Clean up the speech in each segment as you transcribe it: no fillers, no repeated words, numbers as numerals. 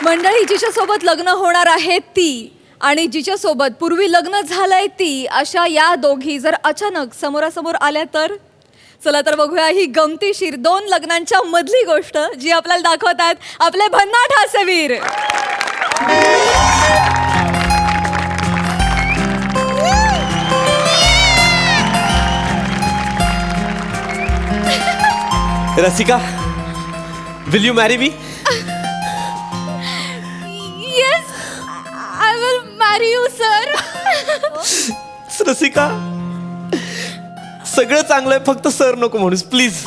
मंडळी, जिच्यासोबत लग्न होणार आहे ती आणि जिच्यासोबत पूर्वी लग्न झालंय ती, अशा या दोघी जर अचानक समोरासमोर आल्या तर चला तर बघूया ही गमतीशीर 2 लग्नांच्या मधली गोष्ट जी आपल्याला दाखवतात आपले भन्नाट हास्यवीर. Rasika, will you marry me? Yes, I will मॅरी यू सर. रसिका, सगळं चांगलं आहे, फक्त सर नको म्हणूस प्लीज.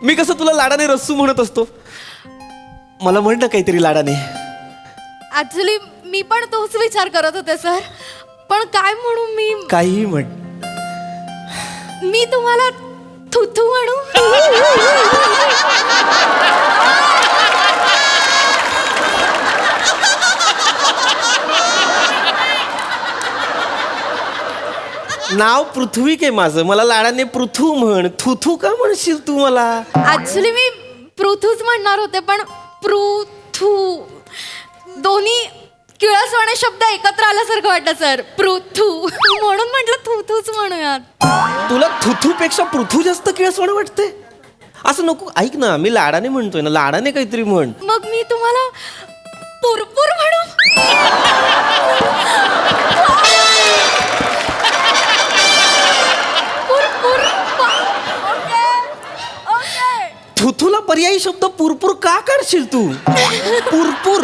मी कसं तुला लाडाने रस्सू म्हणत असतो, मला म्हण ना काहीतरी लाडाने. ऍक्च्युली मी पण तोच विचार करत होते सर, पण काय म्हणू मी. काहीही म्हण. मी तुम्हाला थुथू म्हणू. नाव पृथ्वी के माझं, मला लाडाने पृथू म्हण. थुथू का म्हणशील तू मला? ऍक्च्युली मी पृथूच म्हणणार होते, पण पृथू दोन्ही किळसवाणे शब्द एकत्र आल्यासारखं वाटलं सर. पृथू म्हणून म्हटलं थुथूच म्हणूयात. तुला थुथू पेक्षा पृथू जास्त किळसवाणं वाटते? असं नको. ऐक ना, मी लाडाने म्हणतोय ना, लाडाने काहीतरी म्हण. मग मी तुम्हाला पुरपूर म्हणू. थुथूला पर्यायी शब्द पुरपूर का काढशील तू? पुरपूर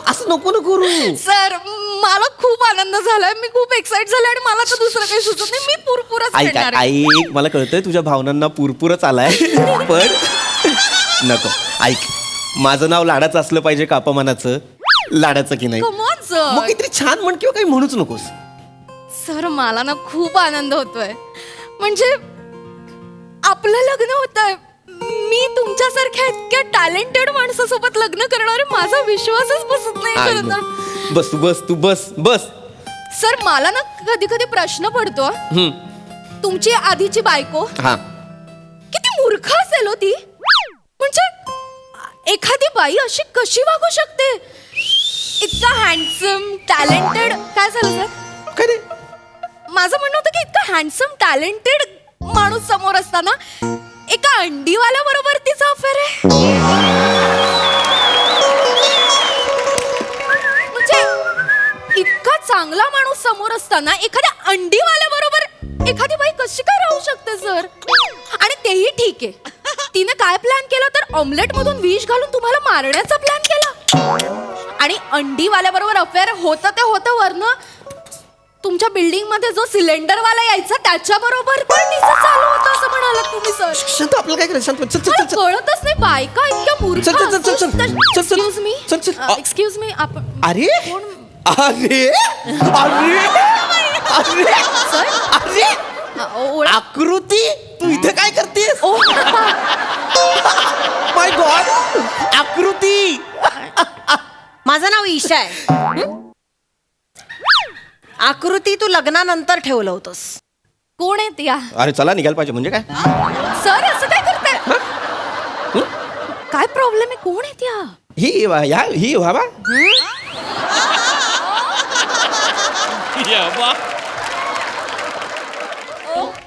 असं नको ना करू. सर, मला खूप आनंद झालाय, मी खूप एक्साइट झाले आणि मला तर दुसरं काही सुचत नाही. मी पुरपूरच ऐक म्हणणार आहे. ऐक, मला कळतंय तुझ्या भावनांना पुरपूरच आलाय, पण नको. ऐक, माझं नाव लाडाचं असलं पाहिजे का अपमानाचं? लाडाचं की नाही? Come on, sir. मग काहीतरी छान म्हण किंवा काही म्हणूच नकोस. सर, मला ना खूप आनंद होतोय. म्हणजे आपलं लग्न होतंय. मी तुमच्यासारख्या इतक्या टॅलेंटेड माणसासोबत लग्न करणारे, माझा विश्वासच बसत नाही खरं तर. बस तू बस, तू बस बस. सर, मला ना कधी कधी प्रश्न पडतो, तुमची आधीची बायको हा, किती मूर्ख असेल हो ती. म्हणजे एखादी बाई अशी कशी वागू शकते? इतका हँडसम टॅलेंटेड. काय झालं सर? काय रे? माझं म्हणणं होतं की इतका हँडसम टॅलेंटेड माणूस समोर असताना एका अंडीवाल्या बरोबर तिचा अफेअर आहे. म्हणजे इतका चांगला माणूस समोर असताना एखाद्या अंडीवाल्या बरोबर एखादी बाई कशी काय राहू शकते सर? आणि तेही ठीक आहे, तिने काय प्लॅन केला तर ऑमलेट मधून विष घालून तुम्हाला मारण्याचा प्लॅन केला. आणि अंडीवाल्या बरोबर अफेअर होतं ते होतं, वरनं तुमच्या बिल्डिंग मध्ये जो सिलेंडर वाला यायचा त्याच्या बरोबर पण तिचं चालू होतं असं म्हणालात तुम्ही सर. शांत, आपल्याला काय करायचं? शांत, चल चल मला चल. कळतच नाही, बायका इतक्या मूर्ख. चल, चल, चल, चल, चल. चल, चल. एक्सक्यूज मी, चल, चल. Excuse me. आपण अरे कोण अरे अरे अरे सर? अरे आकृती, तू इथे काय करतेस? ओ माय गॉड, आकृती. माझं नाव ईशा आहे. आकृती तू लग्नानंतर ठेवलं होतंस. कोण आहेत या? अरे चला, निघायला पाहिजे. म्हणजे काय? सर, असं काय करताय? काय प्रॉब्लेम आहे? कोण आहेत या? ही बाबा,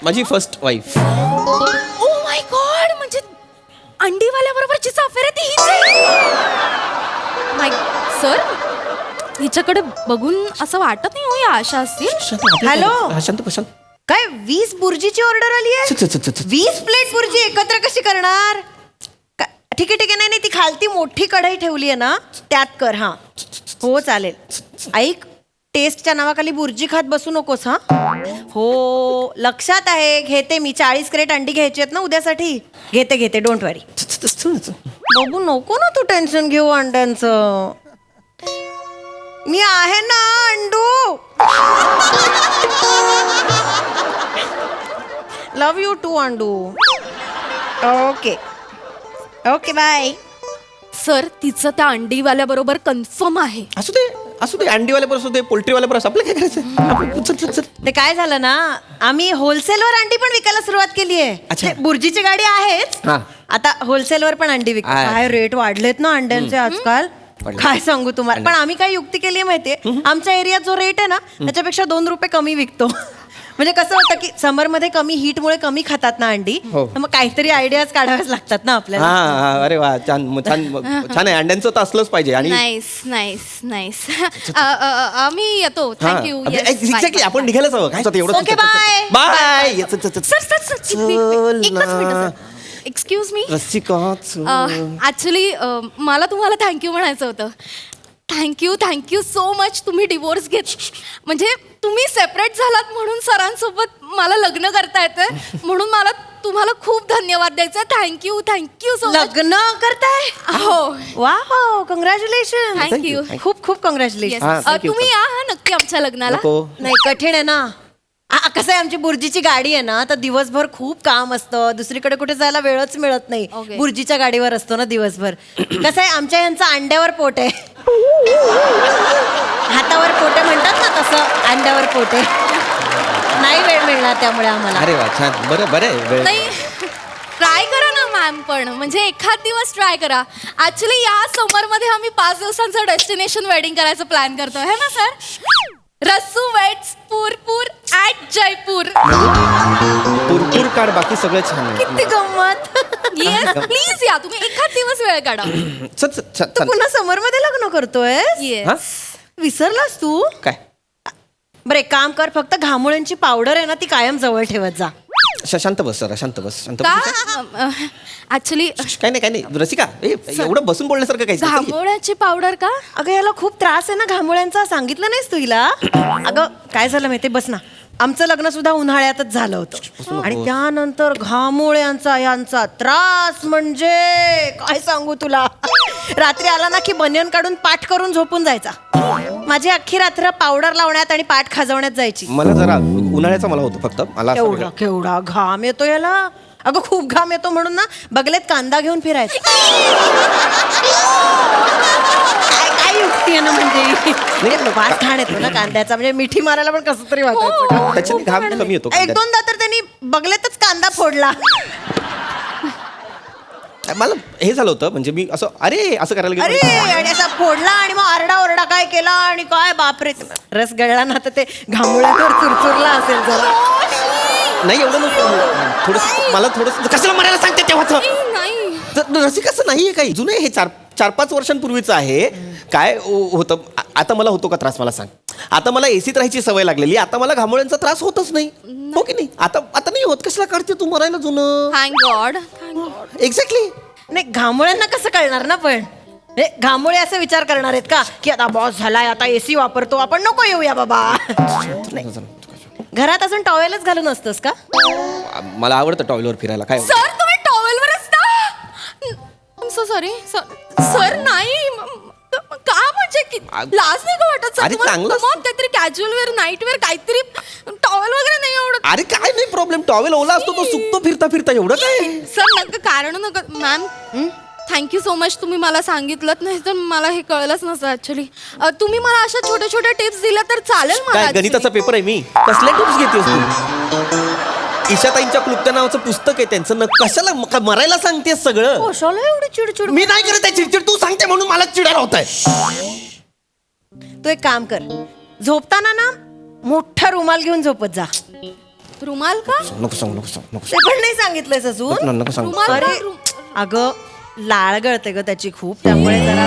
माझी first wife. Oh my God, म्हणजे अंडीवाल्या बरोबर जिचा अफेअर आहे ती हीच आहे. माय सर, हिच्याकडे बघून असं वाटत नाही हो या आशा असतील. हॅलो? शांत शांत. काय 20 बुर्जीची ऑर्डर आली आहे? 20 प्लेट बुर्जी एकत्र कशी करणार? ठीक आहे ठीक आहे, नाही नाही, ती खालती मोठी कढई ठेवली आहे ना, त्यात कर. हा हो चालेल. ऐक, टेस्टच्या नावाखाली बुर्जी खात बसू नकोस. हा हो, लक्षात आहे. घेते मी. 40 क्रेट अंडी घ्यायची आहेत ना उद्यासाठी. घेते, डोंट वरी. बघू नको ना तू टेन्शन घेऊ अंड्यांचं. मी आहे ना अंडू. लव यू टू अंडू. Okay okay bye. सर, तिचं त्या अंडीवाल्या बरोबर कन्फर्म आहे. असू दे, असू दे. अंडीवाले बरं असू दे, पोल्ट्रीवाले बरं असू. आपलं काय करायचं? चल चल चल. ते काय झालं ना, आम्ही होलसेलवर अंडी पण विकायला सुरुवात केली अच्छा. आहे. बुर्जीची गाडी आहेच, हा. आता होलसेलवर पण अंडी विकतो. आहे. काय रेट वाढलेत ना अंड्यांचे आजकाल. काय सांगू तुम्हाला, पण आम्ही काय युक्ती केली माहितीये, आमच्या एरियात जो रेट आहे ना त्याच्यापेक्षा 2 रुपये कमी विकतो. म्हणजे कसं होतं की समरमध्ये कमी हीटमुळे कमी खातात ना अंडी, हो. तर मग काहीतरी आयडियाज काढाव्याच लागतात ना आपल्याला. हा अरे वा छान छान छान आहे. अंड्यांचं तर असलंच पाहिजे. आणि नाईस नाईस नाईस. आम्ही येतो. थँक्यू. एक्झॅक्टली आपण निघायलाच हवं. काय एवढं Okay, bye. Bye. Excuse me. Rasika actually मला तुम्हाला थँक्यू म्हणायचं होतं. Thank you so much. तुम्ही डिवोर्स घेत म्हणजे तुम्ही सेपरेट झालात म्हणून सरांसोबत मला लग्न करता येतं, म्हणून मला तुम्हाला खूप धन्यवाद द्यायचा. Thank you so much. लग्न करताय? हो. Wow, congratulation. थँक्यू. खूप खूप कॉंग्रॅच्युलेशन. thank you. तुम्ही या हा नक्की आमच्या लग्नाला. नाही, कठीण आहे ना. कसं आहे, आमची बुर्जीची गाडी आहे ना, तर दिवसभर खूप काम असतं, दुसरीकडे कुठे जायला वेळच मिळत नाही. Okay. बुर्जीच्या गाडीवर असतो ना दिवसभर. कसं आहे, आमच्या यांचं अंड्यावर पोट आहे. हातावर पोटे म्हणतात ना, तसं अंड्यावर पोटे. नाही वेळ मिळणार त्यामुळे आम्हाला. अरे वा छान. बरं नाही, ट्राय करा ना मॅम, पण म्हणजे एखाद दिवस ट्राय करा. ऍक्च्युली या समरमध्ये आम्ही 5 दिवसांचं डेस्टिनेशन वेडिंग करायचं प्लॅन करतोय, है ना सर? रस्सू वेट्स पुरपूर ॲट जयपूर. पुरपूर काढ, बाकी सगळं छान आहे. किती गंमत. येस, प्लीज या तुम्ही एखाद दिवस वेळ काढा. तू पुन्हा समर मध्ये लग्न करतोय? येस. विसरलास तू? काय बरं, एक काम कर, फक्त घामोळ्यांची पावडर आहे ना ती कायम जवळ ठेवत जा. शांत बस जरा, शांत बस. का ऍक्च्युली काय नाही रसिका, एवढं बसून बोलण्यासारखं काही घामोळ्याची पावडर का? अगं याला खूप त्रास आहे ना घामोळ्यांचा, सांगितलं नाहीस तू हिला? अगं काय झालं माहिती, बस ना. आमचं लग्न सुद्धा उन्हाळ्यातच झालं होतं आणि त्यानंतर घामोळ्यांचा यांचा त्रास म्हणजे काय सांगू तुला. रात्री आला ना की बनियन काढून पाठ करून झोपून जायचा. माझी अख्खी रात्र पावडर लावण्यात आणि पाठ खाजवण्यात जायची. मला जरा उन्हाळ्याचा मला होतो फक्त. मला केवढा घाम येतो याला. अगं खूप घाम येतो म्हणून ना बगलेत कांदा घेऊन फिरायचं. काय युक्ती आहे ना, म्हणजे वास घाण येतो ना कांद्याचा, म्हणजे मिठी मारायला पण कसं तरी वाटायचं. त्याच्याने घाम कमी येतो. 1-2दा तर त्यांनी बगलेतच कांदा फोडला. मला हे झालं होतं, म्हणजे मी असं असं करायला अरे, गेलो. आणि असा फोडला आणि मग आरडा काय केला आणि काय बापरे, रस गळला ना तर ते घामुळ्यावर चुरचुरला असेल जरा. नाही एवढं नको. थोडस मला थोडस कशाला म्हणायला सांगते तेव्हाच. नाही रसिकाचं नाहीये काही, जुनं हे 4-5 वर्षांपूर्वीचं आहे. काय होतं आता, मला होतो का त्रास मला सांग. आता मला एसीत राहायची सवय लागलेली, आता मला घामोळ्यांचा त्रास होतच नाही. हो की नाही? आता नाही होत. कशाला काढते तू मरायला जुनं. Thank God. एक्झॅक्टली. नाही, घामोळ्यांना कसं कळणार ना, पण घामोळे असे विचार करणार आहेत का की आता बॉस झालाय, आता एसी वापरतो, आपण नको येऊया बाबा. घरात अजून टॉवेलच घालून असतोस का? मला आवडतं टॉयलवर फिरायला. काय सर तुम्ही टॉवेलवर असता? So sorry sir. नाही का, म्हणजे लाज नाही का वाटत सर? अरे चांगलं काहीतरी कॅज्युअल वेअर, नाईट वेअर, काहीतरी टॉवेल वगैरे नाही आवडत? अरे काय नाही प्रॉब्लेम, टॉवेल ओला असतो तो सुकतो फिरता एवढं काय. सर नका कारण नका. Ma'am thank you so much. तुम्ही मला सांगितलं नाही तर मला हे कळलंच नसतं ऍक्च्युली. तुम्ही मला अशा छोट्या टिप्स दिल्या तर चालेल मला. काय गणिताचा पेपर आहे मी? कसल्या टिप्स घेतेस तू? ईशाताईंच्या क्लुप्त्या नावाचं पुस्तक आहे त्यांचं. कशाला मरायला सांगतेस सगळं? कशाला एवढी चिडचिड? मी नाही करत आहे चिडचिड, तू सांगते म्हणून मला चिडायला होत आहे. तू एक काम कर, झोपताना ना मोठा रुमाल घेऊन झोपत जा. रुमाल का? नको सांगू ते पण नाही सांगितलंयस अजून. नको सांगू. रुमाल अरे अगं लाळ गळते ग त्याची खूप, त्यामुळे जरा.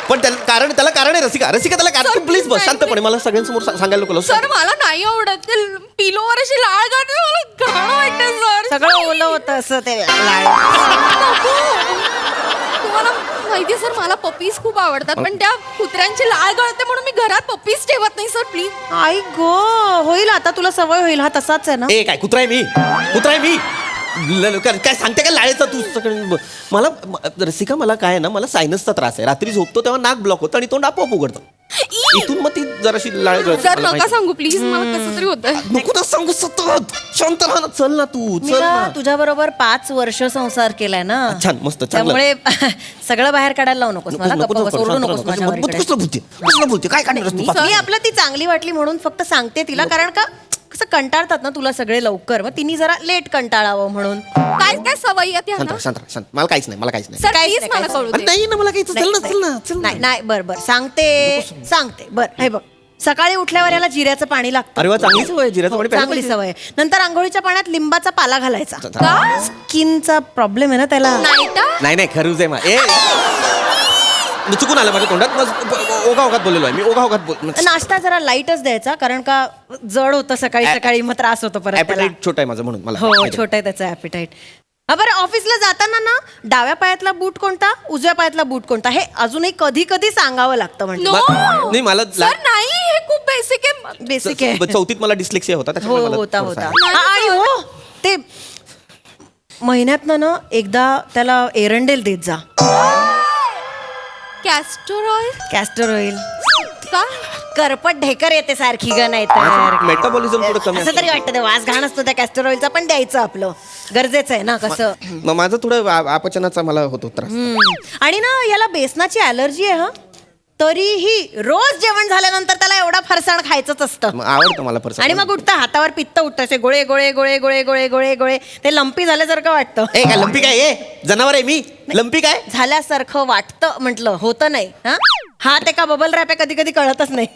पण त्याला कारण आहे रसिका त्याला कारण. प्लीज बस शांतपणे, मला सगळ्यांसमोर सांगायला नको. सर मला नाही आवडत ते पिलोवर अशी लाळ गाते, मला घाण वाटते सर. सगळं ओलं होतं असं ते लाळ. तुम्हाला माहितीये सर मला पपीज खूप आवडतात, पण त्या कुत्र्यांची लाळ गळते म्हणून मी घरात पपीज ठेवत नाही सर. प्लीज. आई गो, होईल आता तुला सवय होईल. हा तसाच आहे ना. काय कुत्रा आहे मी काय सांगते काय लाळेचा तू सगळं. मला रसिका मला काय आहे ना, मला सायनसचा त्रास आहे. रात्री झोपतो तेव्हा नाक ब्लॉक होतं आणि तोंड आपोआप उघडतं. इथून मग ती जराशी लाळ गळते. सर नका सांगू प्लीज, मला कसं तरी होतं. नको ना सांगू, सतत शांत राहा ना. चल ना तू, चल ना. तुझ्या बरोबर 5 वर्ष संसार केलाय ना. छान मस्त त्यामुळे सगळं बाहेर काढायला लावू नकोस मला. गप्प बस, ओरडू नकोस माझ्यावर इकडे. कसलं बोलते काय काढणार तू? मी आपलं ती चांगली वाटली म्हणून फक्त सांगते तिला, कारण का कसं कंटाळतात ना तुला सगळे लवकर, मग तिने जरा लेट कंटाळावं म्हणून. काय काय सवयी आहेत शांत ह्यांना? राहा, शांत राहा, शांत. मला काहीच नाही, मला काहीच नाही. सर काहीच प्लीज नाही, मला काहीच कळू अरे दे. नाही ना, मला काही चल ना, चल ना, चल ना. नाही नाही बर सांगते बर. हे बघ, सकाळी उठल्यावर याला जिऱ्याचं पाणी लागतं. अरे वा, चांगली सवय आहे, जिऱ्याचं पाणी प्यायला चांगली पाहिजे. सवय आहे. नंतर आंघोळीच्या पाण्यात लिंबाचा पाला घालायचा. का? स्किनचा प्रॉब्लेम आहे ना त्याला. नाही तर? नाही खरूच आहे ए मी चुकून आलं माझ्या तोंडात. ओघाओघात बोललेलो आहे मी, ओघाओघात बोल. नाश्ता जरा लाईटच द्यायचा, कारण का जड होतं सकाळी सकाळी, मग त्रास होतो परत त्याला. ॲपेटाईट छोटा आहे माझं म्हणून मला हो माहिती आहे. छोटा आहे त्याचा ॲपिटाईट. बरं, ऑफिसला जाताना ना डाव्या पायातला बूट कोणता, उजव्या पायातला बूट कोणता, हे अजूनही कधी कधी सांगावं लागतं म्हणजे. No. नाही मला सर नाही, हे खूप बेसिक आहे. बेसिक आहे. चौथीत मला डिस्लेक्सिया होता हो त्याच्यामुळे मला होता थोडंसं होता आहे. हा, आणि हो ते महिन्यातनं ना एकदा त्याला एरंडेल देत जा, कॅस्टर ऑइल कॅस्टर ऑइल. का? करपट ढेकर येते सारखी ग, नाही तर मेटाबॉलिझम थोडं कमी असं तरी वाटतं ते वास घाण असतो त्या कॅस्टर ऑइलचा, पण द्यायचं आपलं गरजेचं आहे ना कसं. माझं थोडं अपचनाचा मला होतो त्रास. आणि ना याला बेसनाची अलर्जी आहे हा, तरीही रोज जेवण झाल्यानंतर त्याला एवढा फरसाण खायचंच असतं. मग आवडतं मला फरसाण. आणि मग उठतं हातावर पित्त उठतं, असे गोळे गोळे गोळे गोळे गोळे गोळे गोळे, ते लंपी झाल्यासारखं वाटतं. ए काय लंपी काय ए जनावर आहे मी, लंपी काय? झाल्यासारखं वाटतं म्हटलं, होतं नाही हा. हात एका बबल रॅप आहे, कधी कधी कळतच नाही.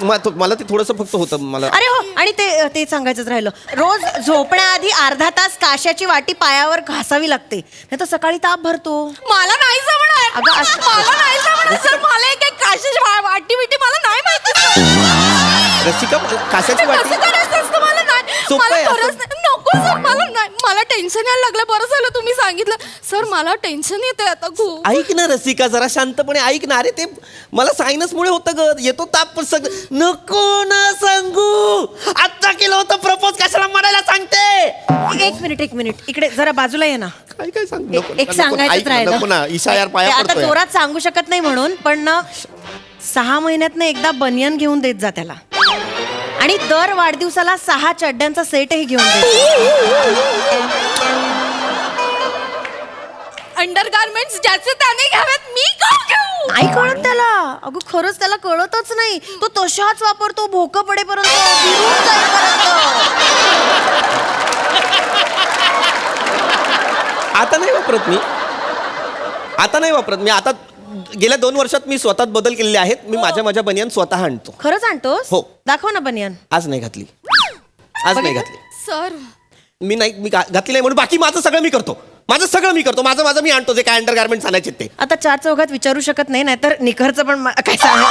मला ते थोडंसं फक्त होतं मला. अरे हो, आणि ते सांगायचंच राहिलं, रोज झोपण्याआधी अर्धा तास काशाची वाटी पायावर घासावी लागते, नाही तर सकाळी ताप भरतो. मला नाही जमणार. अगं, असं- मला नाही जमणार सर. मला एक काशीची वाटी बिटी मला नाही माहिती सर. रसिका काशाची कसं वाटी करायचं असतं मला नाही. सोपं मला आहे असं. खरंच नाही. नको सर, मला नाही. मला टेन्शन यायला लागलं. बरं झालं तुम्ही सांगितलं सर. मला टेन्शन येते आता खूप. ऐक ना रसिका, जरा शांतपणे ऐक ना. अरे ते मला सायनस मुळे होतं ग, येतो ताप पण सगळं. नको ना सांगू, आता केलं होतं प्रपोज, कशाला म्हणायला सांगते. एक मिनिट इकडे जरा बाजूला ये ना. काय काय सांग एक सांगायचंच राहिलं. नको ना, ईशा यार पाया ते आता पडतोय. जोरात सांगू शकत नाही म्हणून, पण ना 6 महिन्यातनं एकदा बनियन घेऊन देत जा त्याला, आणि दर वाढदिवसाला 6 चड्ड्यांचा सेटही घेऊन दे. अंडर गार्मेंट्स ज्याचे त्याने घ्यावेत, मी का घेऊ? नाही कळत त्याला. अगं खरंच त्याला कळतच नाही. तो तशाच वापरतो भोकं पडेपर्यंत, विरून जाईपर्यंत. आता नाही वापरत मी. आता गेल्या 2 वर्षात मी स्वतःत बदल केलेले आहेत. मी माझ्या बनियान स्वतः आणतो. खरंच आणतोस? हो. दाखव ना बनियन. आज नाही घातली, आज नाही घातली. सर मी घातली नाही म्हणून बाकी माझं सगळं मी करतो. माझं मी आणतो जे काय अंडर गार्मेंट्स आणायचे ते. आता 4 चौघात विचारू शकत नाही, नाहीतर निखरचं पण काय सांग.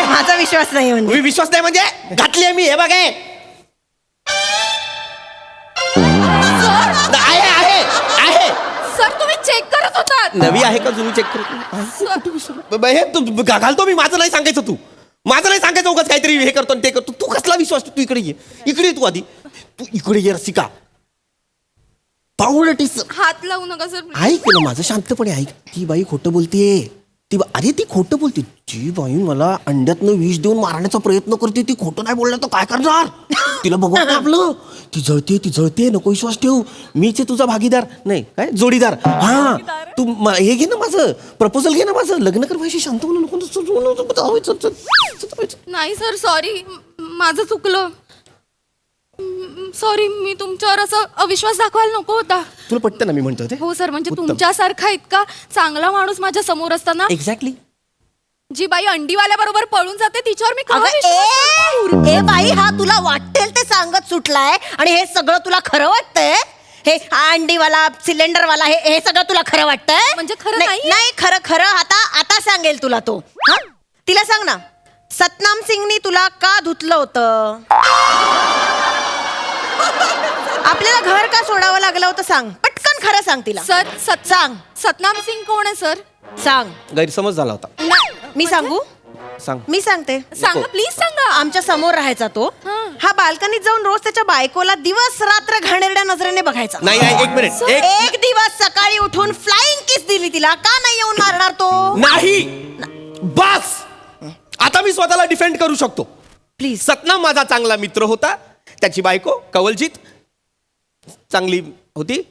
माझा विश्वास नाही म्हणजे. मी विश्वास नाही म्हणजे घातली आहे मी. हे बघ आहे सर तुम्ही चेक करत होतात. नवी आहे का जुनी चेक करतो. हे तू घालतो मी. माझं नाही सांगायचं, तू माझं नाही सांगायचं. उगाच काहीतरी हे करतो आणि ते करतो. तू कसला विश्वास? तू इकडे ये तू आधी. तू इकडे ये रसिका. पाऊलटीस हात लावू नका सर. ऐक ना माझं, शांतपणे ऐक. ती बाई खोटं बोलतेय. अरे ती खोटं बोलते. ती बाई मला अंड्यातनं विष देऊन मारण्याचा प्रयत्न करते. ती खोटं नाही बोलणार तर काय करणार? तिला बघत आपलं. ती जळते. नको विश्वास ठेव. मीच तुझा भागीदार नाही, काय जोडीदार. हा तू हे घे ना, माझं प्रपोजल घे ना, माझं लग्न कर. व्हायची शांत म्हणून नको. नाही सर, सॉरी. माझं चुकलं. सॉरी, मी तुमच्यावर असं अविश्वास दाखवायला नको होता. तुला पटतं ना मी म्हणतो ते? हो सर, म्हणजे उत्तम. तुमच्यासारखा इतका चांगला माणूस माझ्या समोर असताना एक्झॅक्टली. जी बाई अंडीवाल्या बरोबर पळून जाते तिच्यावर मी केव्हा अगं, विश्वास करू? ए बाई, हा तुला वाटेल ते सांगत सुटलाय, आणि हे सगळं तुला खरं वाटतंय? हे अंडीवाला सिलेंडरवाला हे सगळं तुला खरं वाटतंय? म्हणजे खरं नाहीये? नाही, खरं आता सांगेल तुला तो. हा, तिला सांग ना, सतनाम सिंगनी तुला का धुतलं होतं? आपल्याला घर का सोडावं लागलं होतं सांग. पटकन खरं सांग तिला. सर सांग. सतनाम सिंग कोण आहे सर? सांग. गैरसमज झाला होता. मी सांगू? सांग. मी सांगते. सांगा प्लीज सांगा. आमच्या समोर राहायचा तो. हां. हा बाल्कनीत जाऊन रोज त्याच्या बायकोला दिवस रात्र घाणेरड्या नजरेने बघायचा. नाही एक मिनिट. एक दिवस सकाळी उठून फ्लाइंग किस दिली तिला. का नाही येऊन मारणार तो? नाही बस. आता मी स्वतःला डिफेंड करू शकतो. प्लीज. सतनाम माझा चांगला मित्र होता. त्याची बायको कवलजीत चांगली होती.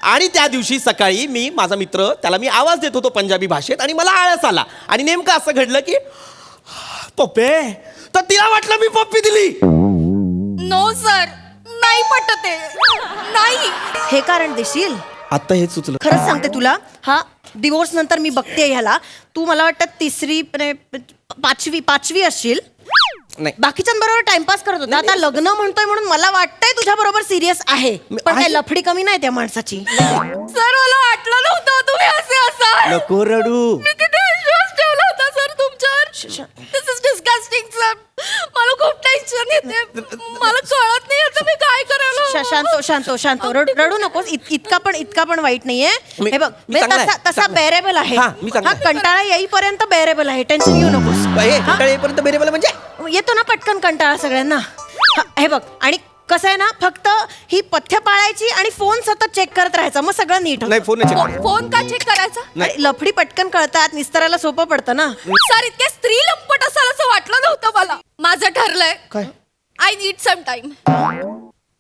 आणि त्या दिवशी सकाळी माझा मित्र त्याला मी आवाज देत होतो पंजाबी भाषेत, आणि मला आळस आला. आणि नेमकं असं घडलं की पप्पे तर तिला वाटलं मी पप्पी दिली. नो सर, नाही पटत आहे. नाही. हे कारण देशील? आता हे सुचलं. खरंच सांगते तुला, हा डिवोर्स नंतर मी बघते ह्याला. तू मला वाटतं तिसरी पाचवी असशील. नाही. बाकीच्यांबरोबर टाइमपास करत होता. आता लग्न म्हणतोय म्हणून मला वाटतंय तुझ्या बरोबर सिरियस आहे. पण काय लफडी कमी नाही त्या माणसाची. सर मला वाटलं नव्हतं तुम्ही असे असाल. नको रडू. मी किती विश्वास ठेवला होता सर तुमच्यावर. दिस इज डिस्गस्टिंग सर. मला खूप टेन्शन येते. मला कळत नाही आता मी काय करायला. शांत रडू नकोस. इतका पण वाईट नाहीये. मी- हे बघ मी चांगला आहे. तसा चांगला आहे. बेरेबल आहे. हा, मी चांगला हा आहे. कंटाळा येईपर्यंत बेरेबल आहे. टेन्शन घेऊ नकोस. कंटाळा येईपर्यंत बेरेबल म्हणजे येतो ना पटकन कंटाळा सगळ्यांना. हे बघ, आणि कसं आहे ना, फक्त ही पथ्य पाळायची आणि फोन सतत चेक करत राहायचा, मग सगळं नीट होतं. नाही फोन फोन का चेक करायचा? नाही. अरे, लफडी पटकन कळतात, निस्तरायला सोपं पडतं ना. सर इतके स्त्री लंपट असाल असं वाटलं नव्हतं मला. माझं ठरलंय. काय? I need some time.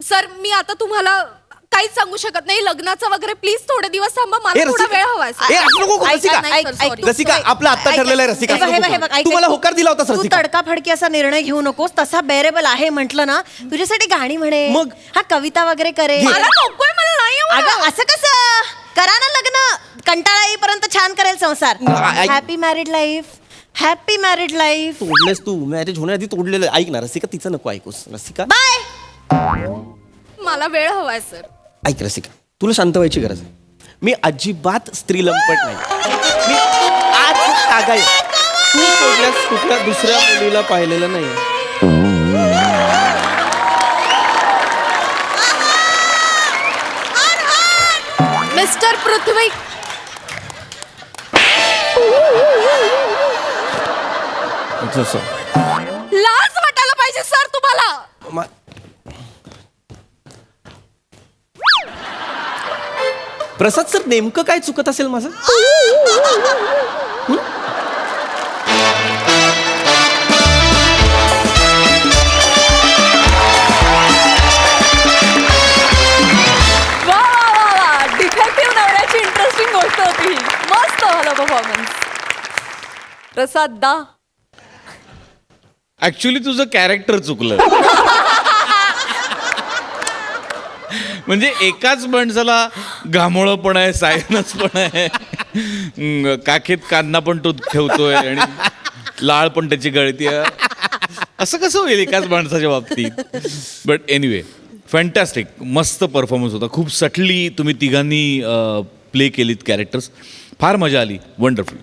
Sir मी आता तुम्हाला काहीच सांगू शकत नाही. लग्नाचं वगैरे प्लीज थोडे दिवस थांबा. मला थोडा वेळ हवाय सर. असं नको करू, ऐक, रसिका. ऐक, ऐक, रसिका, आपलं आत्ता ठरलेलं आहे रसिका. हे बघ, हे बघ, ऐक, तू मला ऐक. होकार दिला होता तू रसिका. तडकाफडकी असा निर्णय घेऊ नकोस. तसा बेरेबल आहे म्हटलं ना, तुझ्यासाठी गाणी म्हणे, मग? हा कविता वगैरे करे. मला नकोय, मला नाही अगं आवडत. असं कसं करा ना लग्न. कंटाळा येईपर्यंत छान करेल संसार. ऐक. Happy married life. Happy married life. तोडलेस तू. मॅरेज होण्याआधी तोडलेलं. ऐक ना रसिका, तिचं नको ऐकूस रसिका. बाय. मला वेळ हवाय सर. ऐक रसिका, तुला शांत व्हायची गरज आहे. मी अजिबात स्त्री लंपट नाही. मी आज तागा आहे. तू सोडल्यास कुठल्या दुसऱ्या मुलीला पाहिलेलं नाही. मिस्टर पृथ्वी. लाज वाटायला पाहिजे सर तुम्हाला. प्रसाद सर, नेमकं काय चुकत असेल माझं? वा वा वा वा, डिफेक्टिव्ह नवऱ्याची इंटरेस्टिंग गोष्ट होती ही. मस्त झालं परफॉर्मन्स. प्रसाद दा. ऍक्च्युली तुझं कॅरेक्टर चुकलं. म्हणजे एकाच माणसाला घामोळं पण आहे, सायनस पण आहे, काखेत कांदा पण तो ठेवतोय आणि लाळ पण त्याची गळती आहे. असं कसं होईल एकाच माणसाच्या बाबतीत? बट एनिवे, फॅन्टॅस्टिक, मस्त परफॉर्मन्स होता. खूप सटली तुम्ही तिघांनी प्ले केलीत कॅरेक्टर्स. फार मजा आली. वंडरफुल.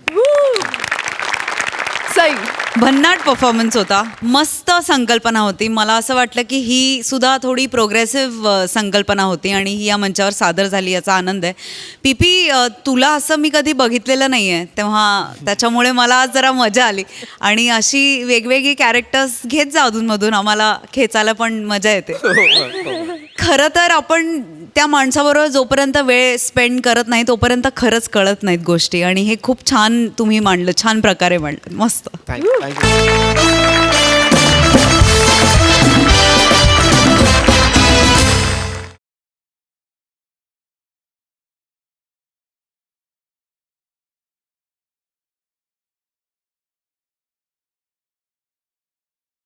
सई. भन्नाट परफॉर्मन्स होता. मस्त संकल्पना होती. मला असं वाटलं की ही सुद्धा थोडी प्रोग्रेसिव्ह संकल्पना होती आणि ही या मंचावर सादर झाली याचा आनंद आहे. पीपी, तुला असं मी कधी बघितलेलं नाही आहे, तेव्हा त्याच्यामुळे मला आज जरा मजा आली. आणि अशी वेगवेगळी कॅरेक्टर्स घेत जा अधूनमधून, आम्हाला खेचायला पण मजा येते. खरं तर आपण त्या माणसाबरोबर जोपर्यंत वेळ स्पेंड करत नाही तोपर्यंत खरंच कळत नाहीत गोष्टी. आणि हे खूप छान तुम्ही मांडलं, छान प्रकारे मांडलं. मस्त. थँक्यू.